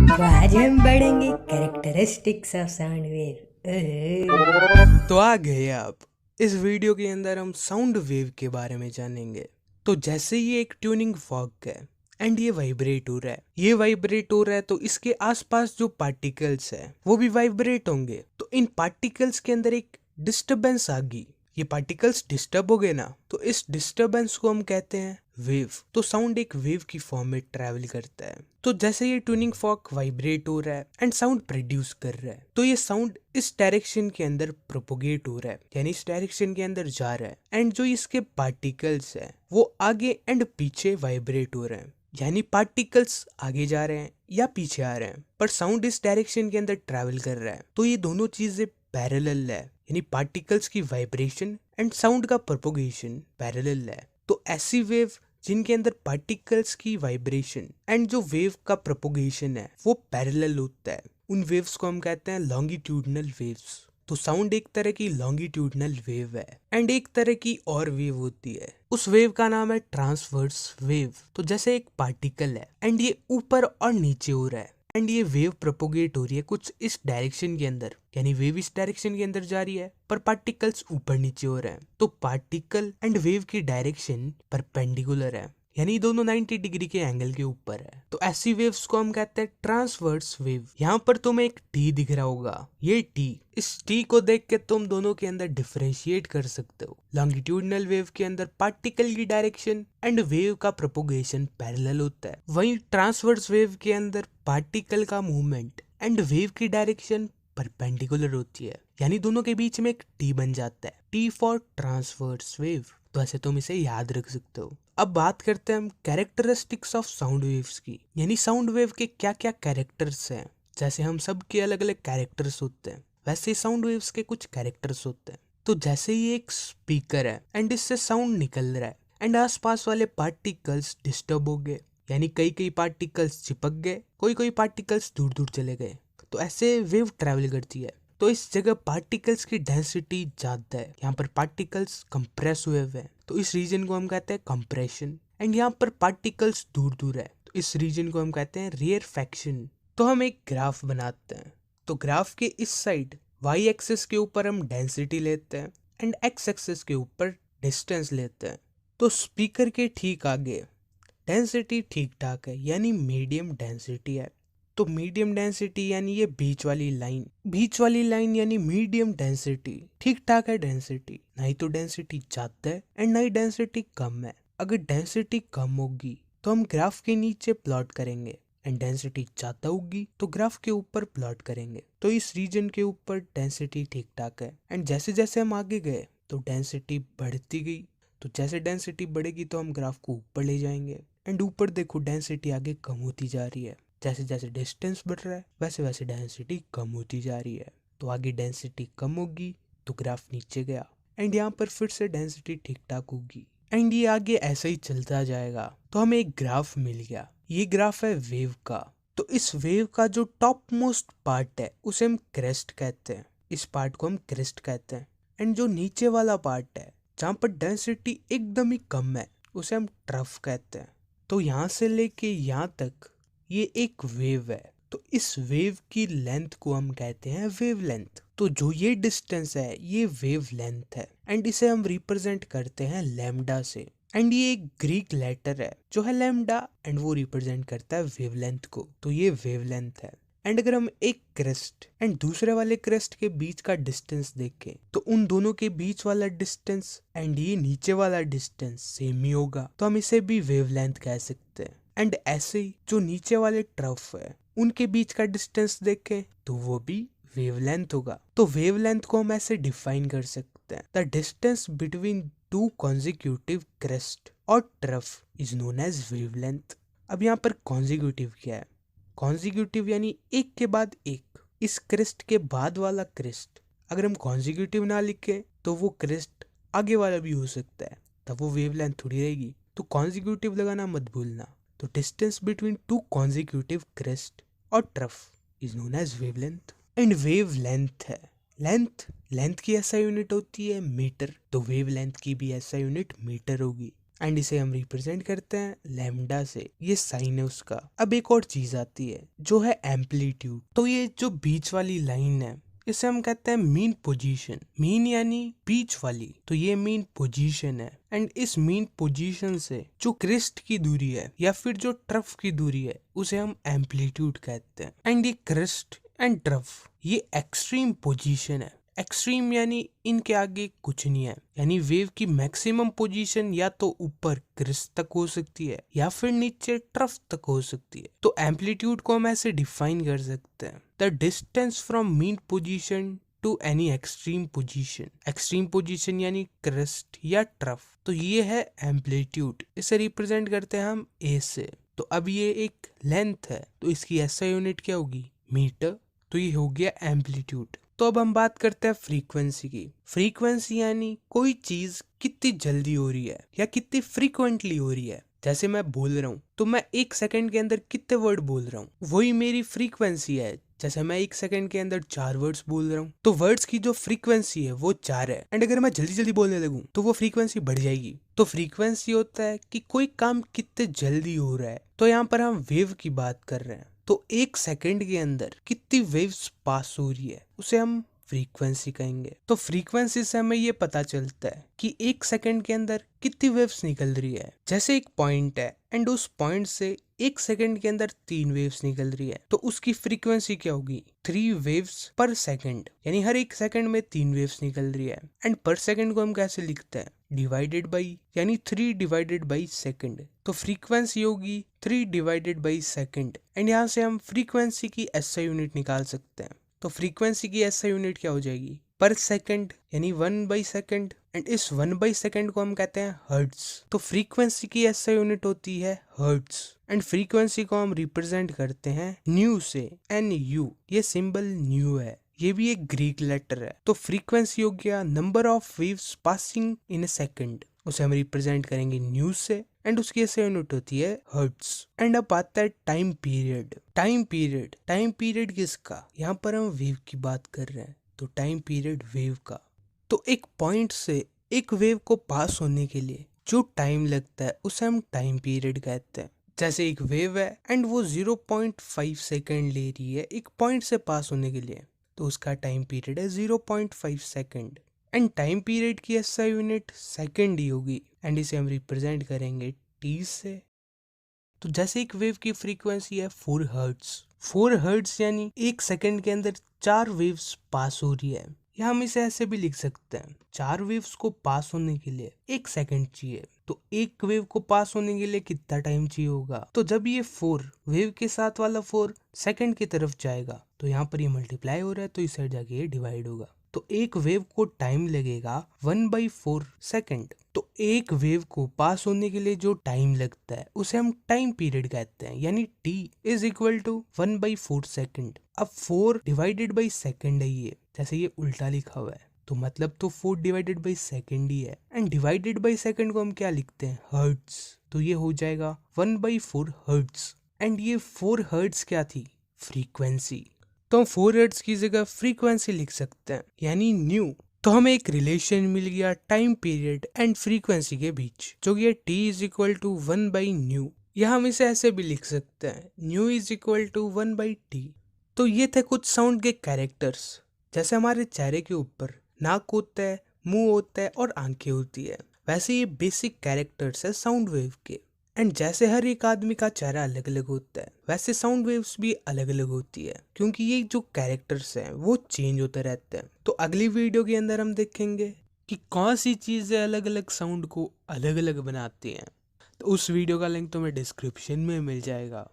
तो आज हम पढ़ेंगे कैरेक्टरिस्टिक्स ऑफ साउंड वेव। तो आ गए आप। इस वीडियो के अंदर हम साउंड वेव के बारे में जानेंगे। तो जैसे ये एक ट्यूनिंग फॉर्क है एंड ये वाइब्रेट हो रहा है, तो इसके आसपास जो पार्टिकल्स है वो भी वाइब्रेट होंगे। तो इन पार्टिकल्स के अंदर एक डिस्टरबेंस आ गई, ये पार्टिकल्स डिस्टर्ब हो गए ना, तो इस डिस्टरबेंस को हम कहते हैं वेव। तो साउंड एक वेव की फॉर्म में ट्रैवल करता है। तो जैसे ये ट्यूनिंग फॉर्क वाइब्रेट हो रहा है एंड साउंड प्रोड्यूस कर रहा है, तो ये साउंड इस डायरेक्शन के अंदर प्रोपोगेट हो रहा है, यानी इस डायरेक्शन के अंदर जा रहा है। एंड जो इसके पार्टिकल्स है वो आगे एंड पीछे वाइब्रेट हो रहे हैं, यानी पार्टिकल्स आगे जा रहे हैं या पीछे आ रहे हैं, पर साउंड इस डायरेक्शन के अंदर ट्रैवल कर रहा है। तो ये दोनों चीजें पैरेलल है, यानी पार्टिकल्स की वाइब्रेशन एंड साउंड का प्रोपोगेशन पैरेलल है। तो ऐसी वेव जिनके अंदर पार्टिकल्स की वाइब्रेशन एंड जो वेव का प्रोपोगेशन है वो पैरेलल होता है, उन वेव्स को हम कहते हैं लॉन्गिट्यूडनल वेव्स। तो साउंड एक तरह की लॉन्गिट्यूडनल वेव है एंड एक तरह की और वेव होती है, उस वेव का नाम है ट्रांसवर्स वेव। तो जैसे एक पार्टिकल है एंड ये ऊपर और नीचे हो रहा है एंड ये वेव प्रोपोगेट हो रही है कुछ इस डायरेक्शन के अंदर, यानी वेव इस डायरेक्शन के अंदर जा रही है पर पार्टिकल्स ऊपर नीचे हो रहे हैं। तो पार्टिकल एंड वेव की डायरेक्शन परपेंडिकुलर है, यानी दोनों 90 डिग्री के एंगल के ऊपर है। तो ऐसी वेव्स को हम कहते हैं ट्रांसवर्स वेव। यहाँ पर तुम्हें एक टी दिख रहा होगा, ये टी, इस टी को देख के तुम दोनों के अंदर डिफरेंशिएट कर सकते हो। लॉन्गिट्यूडनल वेव के अंदर पार्टिकल की डायरेक्शन एंड वेव का प्रोपोगेशन पैरेलल होता है, वहीं ट्रांसवर्स वेव के अंदर पार्टिकल का मूवमेंट एंड वेव की डायरेक्शन परपेंडिकुलर होती है, यानी दोनों के बीच में एक टी बन जाता है, टी फॉर ट्रांसवर्स वेव। तो ऐसे तुम इसे याद रख सकते हो। अब बात करते हैं हम कैरेक्टरिस्टिक्स ऑफ साउंड वेव्स की, यानी साउंड वेव के क्या क्या कैरेक्टर्स हैं। जैसे हम सब के अलग अलग कैरेक्टर्स होते हैं, वैसे साउंड वेव्स के कुछ कैरेक्टर्स होते हैं। तो जैसे ये एक स्पीकर है एंड इससे साउंड निकल रहा है एंड आसपास वाले पार्टिकल्स डिस्टर्ब हो गए, यानी कई कई पार्टिकल्स चिपक गए, कोई कोई पार्टिकल्स दूर दूर चले गए, तो ऐसे वेव ट्रैवल करती है। तो इस जगह पार्टिकल्स की डेंसिटी ज्यादा है, यहाँ पर पार्टिकल्स कंप्रेस हुए हुए हैं, तो इस रीजन को हम कहते हैं कंप्रेशन। एंड यहाँ पर पार्टिकल्स दूर दूर है, तो इस रीजन को हम कहते हैं रेयरफैक्शन। तो हम एक ग्राफ बनाते हैं। तो ग्राफ के इस साइड वाई एक्सिस के ऊपर हम डेंसिटी लेते हैं एंड एक्स एक्सिस के ऊपर डिस्टेंस लेते हैं। तो स्पीकर के ठीक आगे डेंसिटी ठीक ठाक है, यानी मीडियम डेंसिटी है। तो मीडियम डेंसिटी यानी ये बीच वाली लाइन यानी मीडियम डेंसिटी, ठीक ठाक है डेंसिटी, ना ही तो डेंसिटी ज्यादा है एंड ना ही डेंसिटी कम है। अगर डेंसिटी कम होगी तो हम ग्राफ के नीचे प्लॉट करेंगे एंड डेंसिटी ज्यादा होगी तो ग्राफ के ऊपर प्लॉट करेंगे। तो इस रीजन के ऊपर डेंसिटी ठीक ठाक है एंड जैसे जैसे हम आगे गए तो डेंसिटी बढ़ती गई। तो जैसे डेंसिटी बढ़ेगी तो हम ग्राफ को ऊपर ले जाएंगे एंड ऊपर देखो डेंसिटी आगे कम होती जा रही है, जैसे जैसे डिस्टेंस बढ़ रहा है वैसे वैसे डेंसिटी कम होती जा रही है। तो आगे डेंसिटी कम होगी तो ग्राफ नीचे गया एंड यहाँ पर फिर से डेंसिटी ठीक ठाक होगी एंड ये आगे ऐसा ही चलता जाएगा। तो हमें एक ग्राफ मिल गया, ये ग्राफ है वेव का। तो इस वेव का जो टॉप मोस्ट पार्ट है उसे हम क्रेस्ट कहते हैं, इस पार्ट को हम क्रेस्ट कहते हैं। एंड जो नीचे वाला पार्ट है जहाँ पर डेंसिटी एकदम ही कम है उसे हम ट्रफ कहते हैं। तो यहाँ से लेके यहाँ तक ये एक वेव है, तो इस वेव की लेंथ को हम कहते हैं वेव लेंथ। तो जो ये डिस्टेंस है ये वेव लेंथ है एंड इसे हम रिप्रेजेंट करते हैं लैम्डा से। एंड ये एक ग्रीक लेटर है जो है लैम्डा एंड वो रिप्रेजेंट करता है वेव लेंथ को, तो ये वेव लेंथ है। एंड अगर हम एक क्रेस्ट एंड दूसरे वाले क्रेस्ट के बीच का डिस्टेंस देखें तो उन दोनों के बीच वाला डिस्टेंस एंड ये नीचे वाला डिस्टेंस सेम ही होगा, तो हम इसे भी वेव लेंथ कह सकते हैं। एंड ऐसे ही जो नीचे वाले ट्रफ है उनके बीच का डिस्टेंस देखें तो वो भी वेवलेंथ होगा। तो वेवलेंथ को हम ऐसे डिफाइन कर सकते हैं, the distance between two consecutive crest और trough is known as wavelength. अब यहाँ पर कॉन्जिक्यूटिव क्या है? कॉन्जिक्यूटिव यानी एक के बाद एक, इस क्रेस्ट के बाद वाला क्रेस्ट अगर हम कॉन्जिक्यूटिव ना लिखे तो वो क्रेस्ट आगे वाला भी हो सकता है, तब वो वेवलेंथ थोड़ी रहेगी। तो कॉन्जिक्यूटिव लगाना मत भूलना। तो distance between two consecutive crest और trough is known as wavelength. And wave length है, लेंथ की ऐसा यूनिट होती है मीटर, तो वेव लेंथ की भी ऐसा यूनिट मीटर होगी। एंड इसे हम रिप्रेजेंट करते हैं लैम्डा से, ये साइन है उसका। अब एक और चीज आती है जो है एम्पलीट्यूड। तो ये जो बीच वाली लाइन है इसे हम कहते हैं मीन पोजीशन। मीन यानी बीच वाली, तो ये मीन पोजीशन है। एंड इस मीन पोजीशन से जो क्रेस्ट की दूरी है या फिर जो ट्रफ की दूरी है उसे हम एम्पलीट्यूड कहते हैं। एंड ये क्रेस्ट एंड ट्रफ ये एक्सट्रीम पोजीशन है। एक्सट्रीम यानी इनके आगे कुछ नहीं है, यानी वेव की मैक्सिमम पोजीशन या तो ऊपर क्रेस्ट तक हो सकती है या फिर नीचे ट्रफ तक हो सकती है। तो एम्पलीट्यूड को हम ऐसे डिफाइन कर सकते हैं, the distance from mean position to any extreme position. Extreme position यानी क्रेस्ट या ट्रफ, तो ये है एम्पलीट्यूड। इसे रिप्रेजेंट करते हैं हम ए से। तो अब ये एक लेंथ है, तो इसकी एसआई यूनिट क्या होगी? मीटर। तो ये हो गया एम्पलीट्यूड। तो अब हम बात करते हैं फ्रीक्वेंसी की। फ्रीक्वेंसी यानी कोई चीज कितनी जल्दी हो रही है या कितनी फ्रीक्वेंटली हो रही है। जैसे मैं बोल रहा हूँ तो मैं 1 सेकंड के अंदर कितने वर्ड बोल रहा हूँ, वही मेरी फ्रीक्वेंसी है। जैसे मैं 1 सेकंड के अंदर 4 वर्ड्स बोल रहा हूँ, तो वर्ड्स की जो फ्रीक्वेंसी है वो 4 है। एंड अगर मैं जल्दी जल्दी बोलने लगूँ तो वो फ्रीक्वेंसी बढ़ जाएगी। तो फ्रीक्वेंसी होता है कि कोई काम कितने जल्दी हो रहा है। तो यहाँ पर हम वेव की बात कर रहे हैं, तो 1 सेकंड के अंदर कितनी वेव्स पास हो रही है उसे हम फ्रीक्वेंसी कहेंगे। तो फ्रीक्वेंसी से हमें ये पता चलता है कि 1 सेकंड के अंदर कितनी वेव्स निकल रही है। जैसे एक पॉइंट है एंड उस पॉइंट से 1 सेकंड के अंदर 3 वेव्स निकल रही है, तो उसकी फ्रीक्वेंसी क्या होगी? 3 वेव्स पर सेकंड, यानी हर 1 सेकंड में 3 वेव्स निकल रही है। एंड पर सेकंड को हम कैसे लिखते हैं? डिवाइडेड बाई, यानी 3 डिवाइडेड बाई सेकंड। तो फ्रीक्वेंसी होगी 3 डिवाइडेड बाई सेकंड। एंड यहाँ से हम फ्रीक्वेंसी की एसआई यूनिट निकाल सकते हैं। तो फ्रीक्वेंसी की एसआई यूनिट क्या हो जाएगी? पर सेकंड, यानी 1/सेकंड। एंड इस 1/सेकंड को हम कहते हैं हर्ट्ज। तो फ्रीक्वेंसी की एसआई यूनिट होती है हर्ट्ज। एंड फ्रीक्वेंसी को हम रिप्रेजेंट करते हैं न्यू से, NU। ये सिंबल न्यू है, ये भी एक ग्रीक लेटर है। तो फ्रीक्वेंसी हो गया number of waves passing in A second, उसे हम रिप्रेजेंट करेंगे न्यू से। एंड उसकी ऐसे यूनिट होती है हर्ट्ज। एंड अब आता है टाइम पीरियड। टाइम पीरियड किसका? यहाँ पर हम वेव की बात कर रहे हैं, तो टाइम पीरियड वेव का। तो एक पॉइंट से एक वेव को पास होने के लिए जो टाइम लगता है उसे हम टाइम पीरियड कहते हैं। जैसे एक वेव है एंड वो 0.5 सेकंड ले रही है एक पॉइंट से पास होने के लिए, तो उसका टाइम पीरियड है 0.5 सेकंड। एंड टाइम पीरियड की एसआई यूनिट सेकंड ही होगी। एंड इसे हम रिप्रेजेंट करेंगे टी से। तो जैसे एक वेव की फ्रीक्वेंसी है 4 हर्ट्ज। 4 हर्ट्ज यानी 1 सेकंड के अंदर 4 वेव्स पास हो रही है। या हम इसे ऐसे भी लिख सकते हैं, 4 वेव्स को पास होने के लिए 1 सेकंड चाहिए। तो एक वेव को पास होने के लिए कितना टाइम चाहिए होगा? तो जब ये 4 वेव के साथ वाला 4 सेकंड की तरफ जाएगा, तो यहाँ पर ये मल्टीप्लाई हो रहा है, तो इस साइड जाके ये डिवाइड होगा। तो एक वेव को टाइम लगेगा 1/4 सेकंड। तो एक वेव को पास होने के लिए जो टाइम लगता है उसे हम टाइम पीरियड कहते हैं, यानी T is equal to 1/4 second. अब 4 डिवाइडेड बाई सेकंड है ये, जैसे ये उल्टा लिखा हुआ है, तो मतलब तो 4 डिवाइडेड बाई सेकंड ही है। एंड डिवाइडेड बाई सेकंड को हम क्या लिखते हैं? हर्ट्ज। तो ये हो जाएगा 1/4 हर्ट्ज। एंड ये 4 हर्ट्ज क्या थी? फ्रीक्वेंसी। तो हम 4 हर्ट्ज की जगह फ्रीक्वेंसी लिख सकते हैं, यानी न्यू। तो हमें एक रिलेशन मिल गया टाइम पीरियड एंड फ्रीक्वेंसी के बीच, जो कि T इज इक्वल टू 1/न्यू। या हम इसे ऐसे भी लिख सकते हैं, new is equal to 1/T। तो ये थे कुछ साउंड के कैरेक्टर्स। जैसे हमारे चेहरे के ऊपर नाक होता है, मुंह होता है और आंखें होती है, वैसे ये बेसिक कैरेक्टर्स है साउंड वेव के। एंड जैसे हर एक आदमी का चेहरा अलग अलग होता है, वैसे साउंड वेव्स भी अलग अलग होती है, क्योंकि ये जो कैरेक्टर्स हैं वो चेंज होते रहते हैं। तो अगली वीडियो के अंदर हम देखेंगे कि कौन सी चीजें अलग अलग साउंड को अलग अलग बनाती हैं। तो उस वीडियो का लिंक तुम्हें डिस्क्रिप्शन में मिल जाएगा।